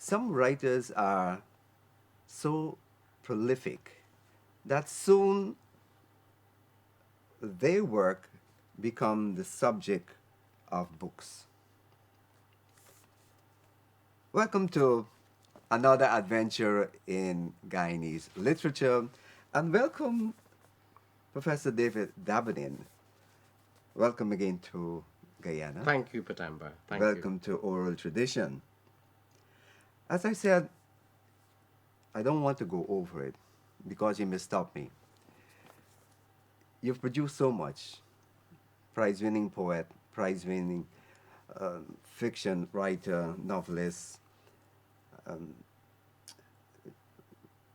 some writers are so prolific that soon their work become the subject of books. Welcome to another adventure in Guyanese literature, and welcome Professor David Dabydeen. Welcome again to Guyana. Thank you, Patamba. Thank you. Welcome to Oral Tradition. As I said, I don't want to go over it because you may stop me. You've produced so much. Prize-winning poet, prize-winning fiction writer, novelist, um,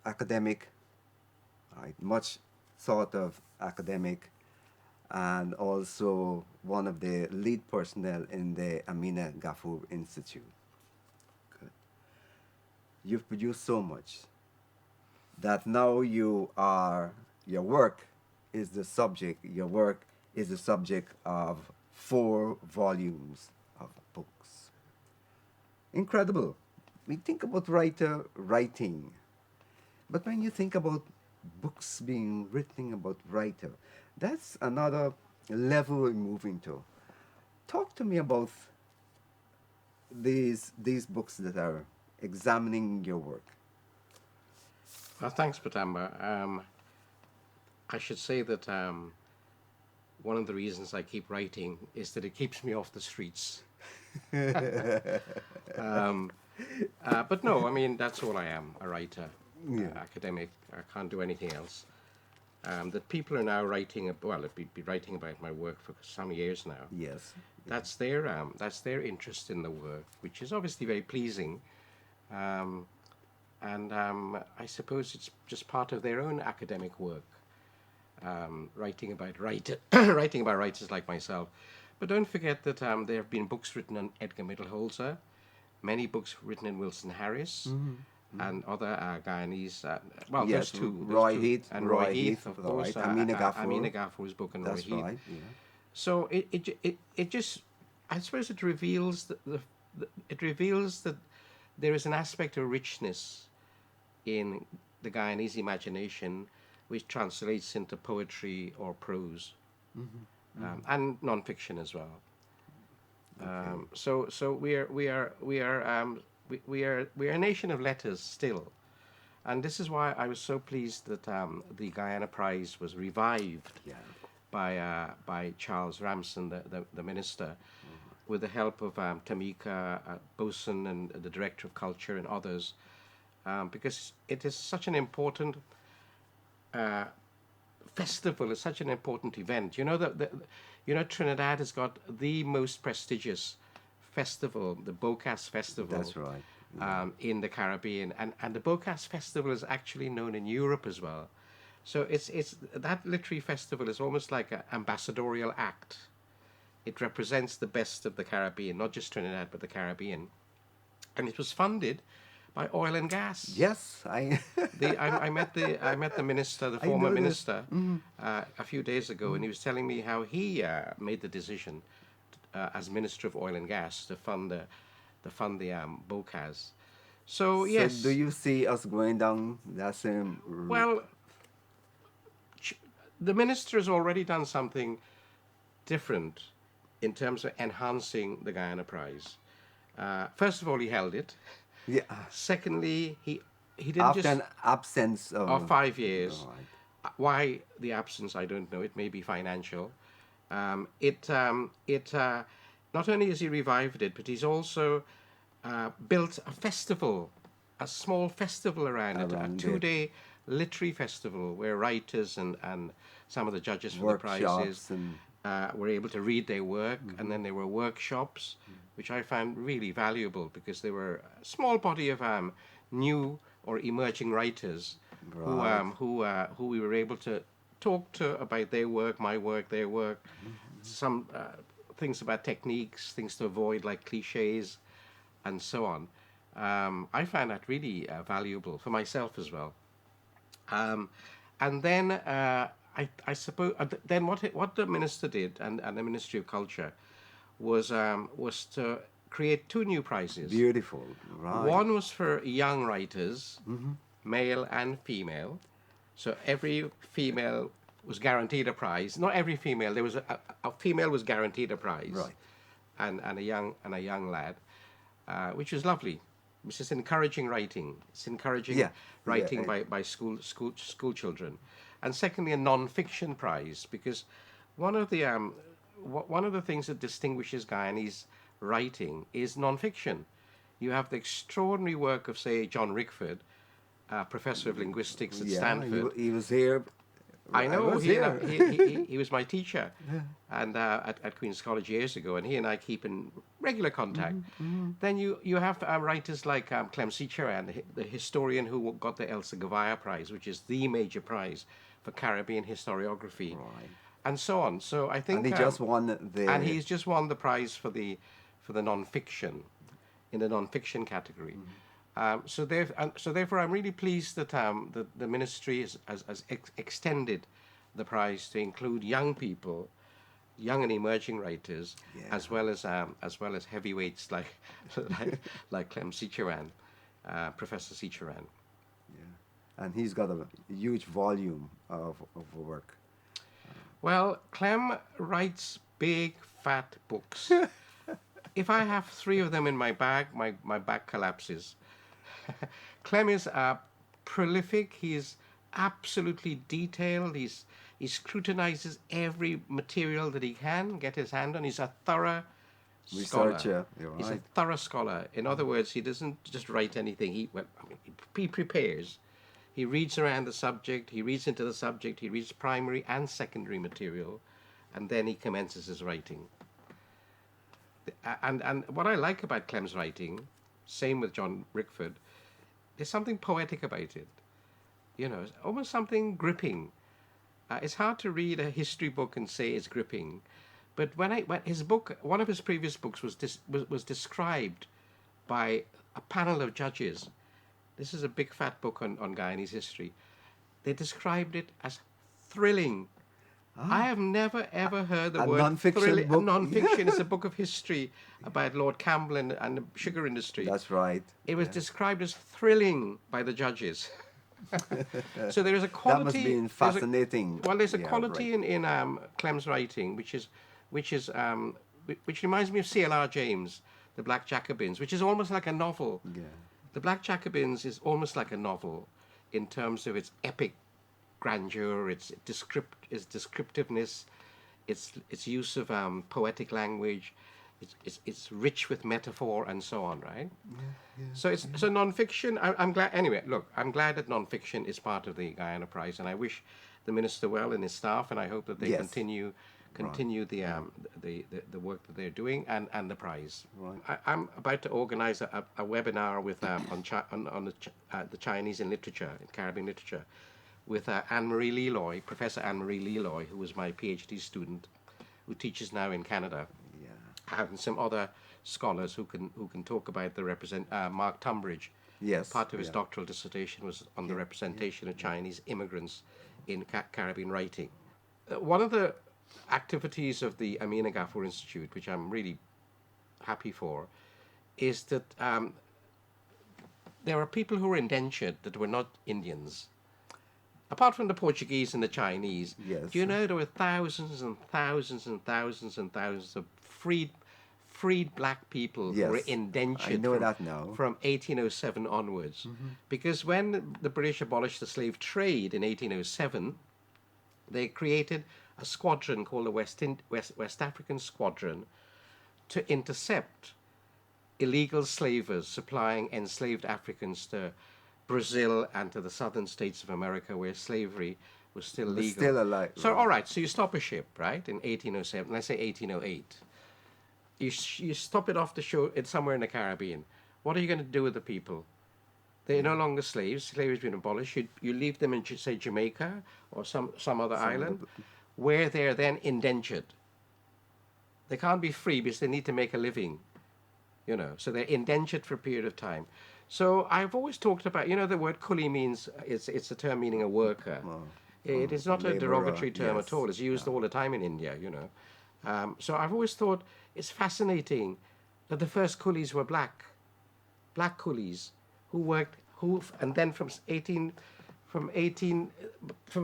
academic, right? Much sort of academic, and also one of the lead personnel in the Ameena Gafoor Institute. Good. You've produced so much that now your work is the subject, your work is the subject of 4 volumes of books. Incredible. We think about writer writing, but when you think about books being written about writer, that's another level we're moving to. Talk to me about these books that are examining your work. Well, thanks, Patamba. I should say that one of the reasons I keep writing is that it keeps me off the streets. But no, I mean, that's all I am, a writer, academic. I can't do anything else. That people are now writing, well, they've been writing about my work for some years now. Yes. That's their interest in the work, which is obviously very pleasing. And I suppose it's just part of their own academic work, writing about writing about writers like myself. But don't forget that there have been books written on Edgar Mittelholzer, many books written in Wilson Harris, and other Guyanese. Well, Yes, those two, Roy Heath, and Roy Heath, of course. right. Ameena Gafoor. Ameena Gafoor's book and Roy That's Heath. right. Yeah. So it just, I suppose it reveals it reveals that there is an aspect of richness in the Guyanese imagination which translates into poetry or prose, and non-fiction as well. So we are a nation of letters still, and this is why I was so pleased that the Guyana Prize was revived Yeah. by Charles Ramsden, the minister, with the help of Tamika Boson and the director of culture and others, because it is such an important festival. It's such an important event. Trinidad has got the most prestigious festival, the Bocas Festival. That's right. In the Caribbean, and the Bocas Festival is actually known in Europe as well. So it's that literary festival is almost like an ambassadorial act. It represents the best of the Caribbean, not just Trinidad, but the Caribbean. And it was funded by oil and gas. Yes, I. I met the minister, the I former know this. minister, a few days ago, and he was telling me how he made the decision as Minister of Oil and Gas to fund the BOCAS. So yes. So do you see us going down that same? Well, the minister has already done something different in terms of enhancing the Guyana Prize. First of all, he held it. Yeah. Secondly, he didn't After just an absence of 5 years. All right. Why the absence? I don't know. It may be financial. Not only has he revived it, but he's also built a festival, a small festival around it, a Around it. 2-day literary festival where writers and some of the judges for the prizes Workshops and were able to read their work, and then there were workshops, which I found really valuable because there were a small body of new or emerging writers Right. who we were able to talk to about their work, my work, their work, some things about techniques, things to avoid like cliches, and so on. I found that really valuable for myself as well. And then I suppose then what the minister did and the Ministry of Culture was to create two new prizes. Beautiful. Right. One was for young writers, male and female. So every female was guaranteed a prize. Not every female. There was a female was guaranteed a prize, Right. and a young lad, which was lovely. It's just encouraging writing. It's encouraging Yeah. writing Yeah. by school children, and secondly a non-fiction prize, because one of the one of the things that distinguishes Guyanese writing is non-fiction. You have the extraordinary work of, say, John Rickford, professor of linguistics at Yeah. Stanford. He was here. I know was he, here. he was my teacher, and at Queen's College years ago, and he and I keep in regular contact. Then you have writers like Clem Sicheran, the historian who got the Elsa Gavaya Prize, which is the major prize for Caribbean historiography, Right. and so on. So I think, And he just won the. and he's just won the prize for the non-fiction, in the non-fiction category. So therefore, I'm really pleased that the ministry has extended the prize to include young people, young and emerging writers, Yeah. as well as heavyweights like like Clem Sicheran, Professor Sicheran. And he's got a huge volume of work. Well, Clem writes big fat books. If I have 3 of them in my bag, my bag collapses. Clem is prolific. He is absolutely detailed. He scrutinizes every material that he can get his hand on. He's a thorough scholar. Researcher, you're He's a right. thorough scholar. In other words, he doesn't just write anything. He prepares. He reads around the subject. He reads into the subject. He reads primary and secondary material, and then he commences his writing. And what I like about Clem's writing, same with John Rickford, there's something poetic about it. You know, almost something gripping. It's hard to read a history book and say it's gripping, but when his book, one of his previous books was described by a panel of judges. This is a big fat book on Guyanese history. They described it as thrilling. I have never ever heard the A word non-fiction thrilling. book? Non-fiction is a book of history about Lord Campbell and the sugar industry. That's right. It was described as thrilling by the judges. So there is a quality. That must be there's a- fascinating. there's a Yeah, quality right. in Clem's writing, which reminds me of C.L.R. James, The Black Jacobins, which is almost like a novel. Yeah. The Black Jacobins is almost like a novel in terms of its epic grandeur, its descriptiveness, its use of poetic language. It's rich with metaphor and so on, right? So non-fiction. I'm glad. Anyway, look, I'm glad that non-fiction is part of the Guyana Prize, and I wish the minister well and his staff, and I hope that they Yes. continue the work that they're doing and the prize. Right. I'm about to organize a webinar with on the Chinese in literature, in Caribbean literature, with Anne-Marie Leloy, Professor Anne-Marie Leloy, who was my PhD student, who teaches now in Canada, Yeah. and some other scholars who can talk about Mark Tunbridge. Yes. Part of his yeah. doctoral dissertation was on the representation of Chinese immigrants in Caribbean writing. One of the activities of the Ameena Gafoor Institute, which I'm really happy for, is that there are people who are indentured that were not Indians. Apart from the Portuguese and the Chinese, Yes. do you know there were thousands and thousands and thousands and thousands of freed black people who were Yes. indentured I know that now. from 1807 onwards. Because when the British abolished the slave trade in 1807, they created a squadron called the West African Squadron to intercept illegal slavers supplying enslaved Africans to Brazil and to the southern states of America, where slavery was still Was legal. still alive, So, right. all right, so you stop a ship, right, in 1807, let's say 1808. You stop it off the shore, it's somewhere in the Caribbean. What are you going to do with the people? They're no longer slaves. Slavery's been abolished. You leave them in, say, Jamaica or some other island, where they're then indentured. They can't be free because they need to make a living, you know. So they're indentured for a period of time. So I've always talked about, you know, the word culi means, it's a term meaning a worker. It is not a labourer, derogatory term yes. at all. It's used all the time in India, you know. So I've always thought it's fascinating that the first coolies were black coolies who worked, and then from 18, from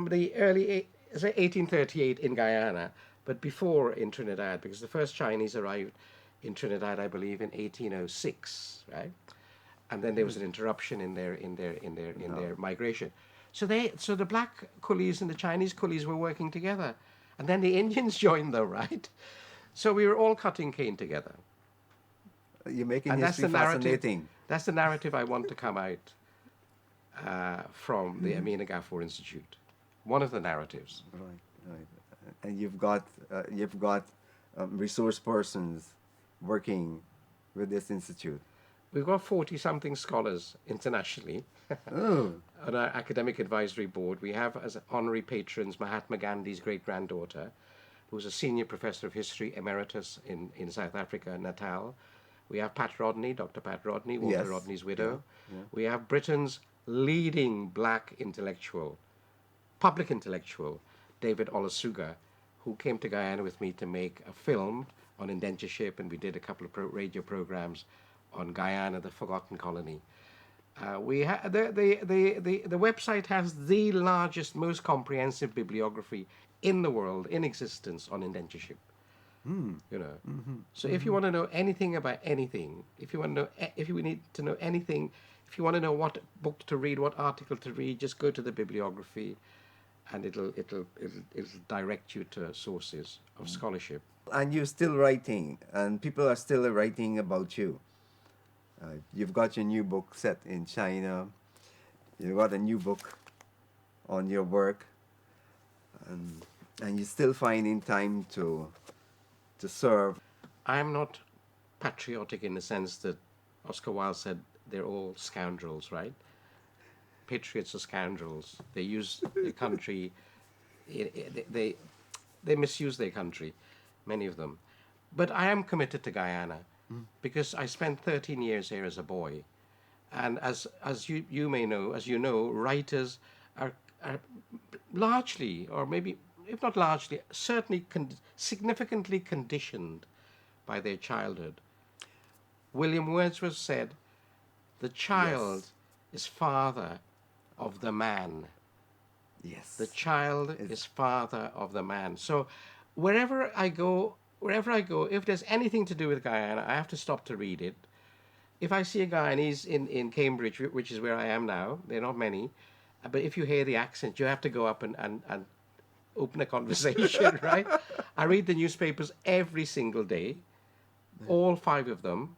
the early, say 1838 in Guyana, but before in Trinidad, because the first Chinese arrived in Trinidad, I believe, in 1806, right? And then there was an interruption in their migration. So the black coolies and the Chinese coolies were working together, and then the Indians joined them, right? So we were all cutting cane together, You're making and that's history the narrative. fascinating. That's the narrative I want to come out from the Ameena Gafoor Institute. One of the narratives. Right, right. And you've got resource persons working with this institute. We've got 40 something scholars internationally Oh, on our academic advisory board. We have as honorary patrons Mahatma Gandhi's great granddaughter, who's a senior professor of history emeritus in South Africa, Natal. We have Pat Rodney, Dr. Pat Rodney, Walter yes. Rodney's widow. Yeah. We have Britain's leading black intellectual, public intellectual, David Olasuga, who came to Guyana with me to make a film on indentureship, and we did a couple of radio programs on Guyana, the forgotten colony. The website has the largest, most comprehensive bibliography in the world in existence on indentureship. You know, so if you want to know anything about anything, if you want to know, if you need to know anything, if you want to know what book to read, what article to read, just go to the bibliography, and it'll direct you to sources of scholarship. And you're still writing, and people are still writing about you. You've got your new book set in China. You've got a new book on your work, and you're still finding time to serve. I'm not patriotic in the sense that Oscar Wilde said they're all scoundrels, right? Patriots are scoundrels. They use their country. They misuse their country, many of them. But I am committed to Guyana because I spent 13 years here as a boy, and as you may know, as you know, writers are largely, or maybe if not largely, certainly significantly conditioned by their childhood. William Wordsworth said, "The child is father of the man." Yes. The child is father of the man. So wherever I go, if there's anything to do with Guyana, I have to stop to read it. If I see a Guyanese in Cambridge, which is where I am now, there are not many, but if you hear the accent, you have to go up and open a conversation, right? I read the newspapers every single day, all 5 of them,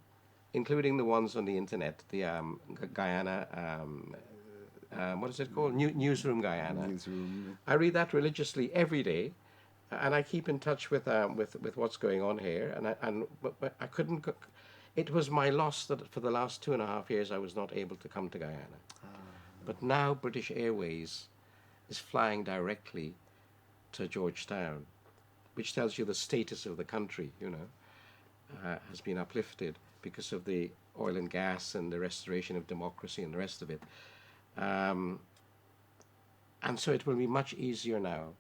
including the ones on the internet, the Guyana, what is it called? Newsroom Guyana. Newsroom. I read that religiously every day, and I keep in touch with what's going on here. But I couldn't. It was my loss that for the last 2.5 years I was not able to come to Guyana. But now British Airways is flying directly to Georgetown, which tells you the status of the country. You know, has been uplifted because of the oil and gas and the restoration of democracy and the rest of it. And so it will be much easier now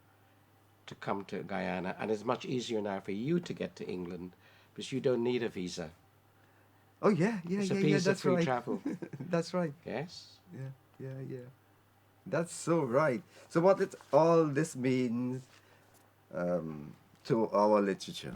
to come to Guyana, and it's much easier now for you to get to England because you don't need a visa. Oh yeah, yeah, It's a yeah, yeah. visa That's free right. travel. That's right. Yes. Yeah, yeah, yeah. That's so right. So what all this means to our literature?